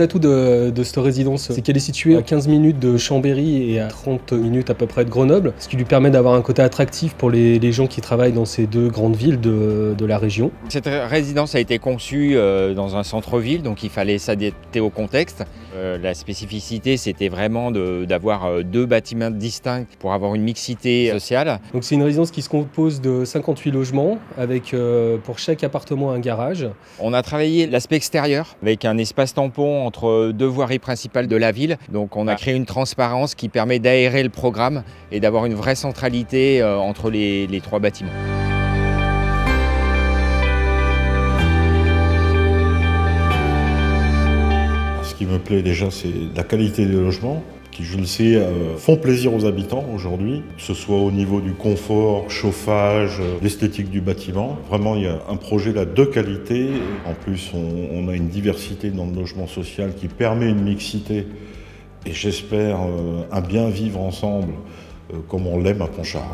les atouts de cette résidence, c'est qu'elle est située à 15 minutes de Chambéry et à 30 minutes à peu près de Grenoble, ce qui lui permet d'avoir un côté attractif pour les gens qui travaillent dans ces deux grandes villes de la région. Cette résidence a été conçue dans un centre-ville, donc il fallait s'adapter au contexte. La spécificité, c'était vraiment d'avoir deux bâtiments distincts pour avoir une mixité sociale. Donc c'est une résidence qui se compose de 58 logements, avec pour chaque appartement un garage. On a travaillé l'aspect extérieur avec un espace tampon entre deux voiries principales de la ville. Donc on a créé une transparence qui permet d'aérer le programme et d'avoir une vraie centralité entre les trois bâtiments. Ce qui me plaît déjà, c'est la qualité des logements, qui, je le sais, font plaisir aux habitants aujourd'hui, que ce soit au niveau du confort, chauffage, l'esthétique du bâtiment. Vraiment, il y a un projet là de qualité. En plus, on a une diversité dans le logement social qui permet une mixité et j'espère un bien vivre ensemble comme on l'aime à Pontcharrat.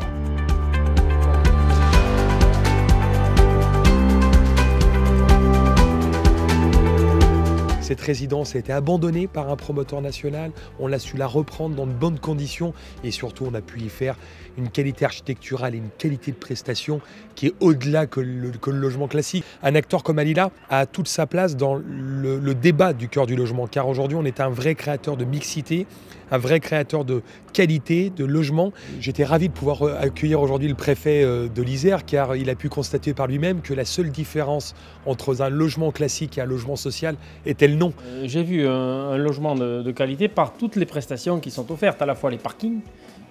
Cette résidence a été abandonnée par un promoteur national, on a su la reprendre dans de bonnes conditions et surtout on a pu y faire une qualité architecturale et une qualité de prestation qui est au-delà que le logement classique. Un acteur comme Alila a toute sa place dans le débat du cœur du logement, car aujourd'hui on est un vrai créateur de mixité, un vrai créateur de qualité, de logement. J'étais ravi de pouvoir accueillir aujourd'hui le préfet de l'Isère, car il a pu constater par lui-même que la seule différence entre un logement classique et un logement social était le nom. J'ai vu un logement de qualité par toutes les prestations qui sont offertes, à la fois les parkings,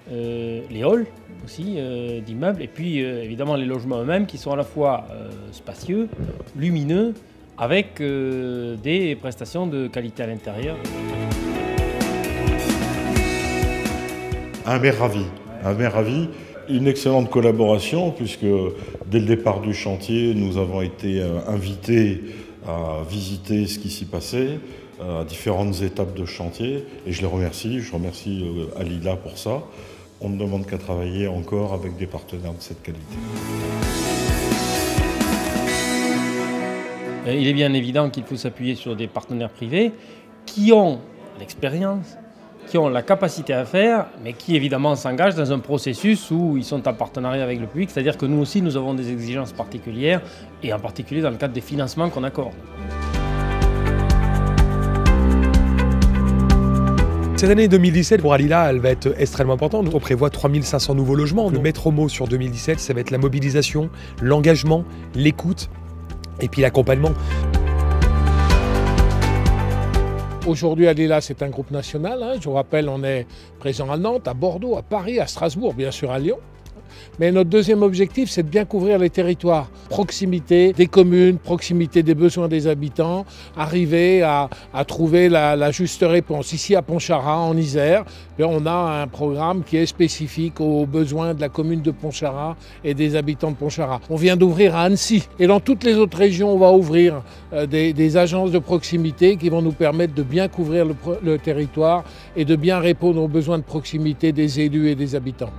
les halls aussi d'immeubles, et puis évidemment les logements eux-mêmes qui sont à la fois spacieux, lumineux, avec des prestations de qualité à l'intérieur. Un maire ravi, une excellente collaboration puisque dès le départ du chantier, nous avons été invités à visiter ce qui s'y passait à différentes étapes de chantier et je remercie Alila pour ça. On ne demande qu'à travailler encore avec des partenaires de cette qualité. Il est bien évident qu'il faut s'appuyer sur des partenaires privés qui ont l'expérience, qui ont la capacité à faire, mais qui évidemment s'engagent dans un processus où ils sont en partenariat avec le public, c'est-à-dire que nous aussi nous avons des exigences particulières, et en particulier dans le cadre des financements qu'on accorde. Cette année 2017, pour Alila, elle va être extrêmement importante. On prévoit 3500 nouveaux logements. Le maître mot sur 2017, ça va être la mobilisation, l'engagement, l'écoute et puis l'accompagnement. Aujourd'hui, Alila, c'est un groupe national. Je vous rappelle, on est présent à Nantes, à Bordeaux, à Paris, à Strasbourg, bien sûr à Lyon. Mais notre deuxième objectif, c'est de bien couvrir les territoires. Proximité des communes, proximité des besoins des habitants, arriver à trouver la juste réponse. Ici à Pontcharrat, en Isère, on a un programme qui est spécifique aux besoins de la commune de Pontcharrat et des habitants de Pontcharrat. On vient d'ouvrir à Annecy. Et dans toutes les autres régions, on va ouvrir des agences de proximité qui vont nous permettre de bien couvrir le territoire et de bien répondre aux besoins de proximité des élus et des habitants.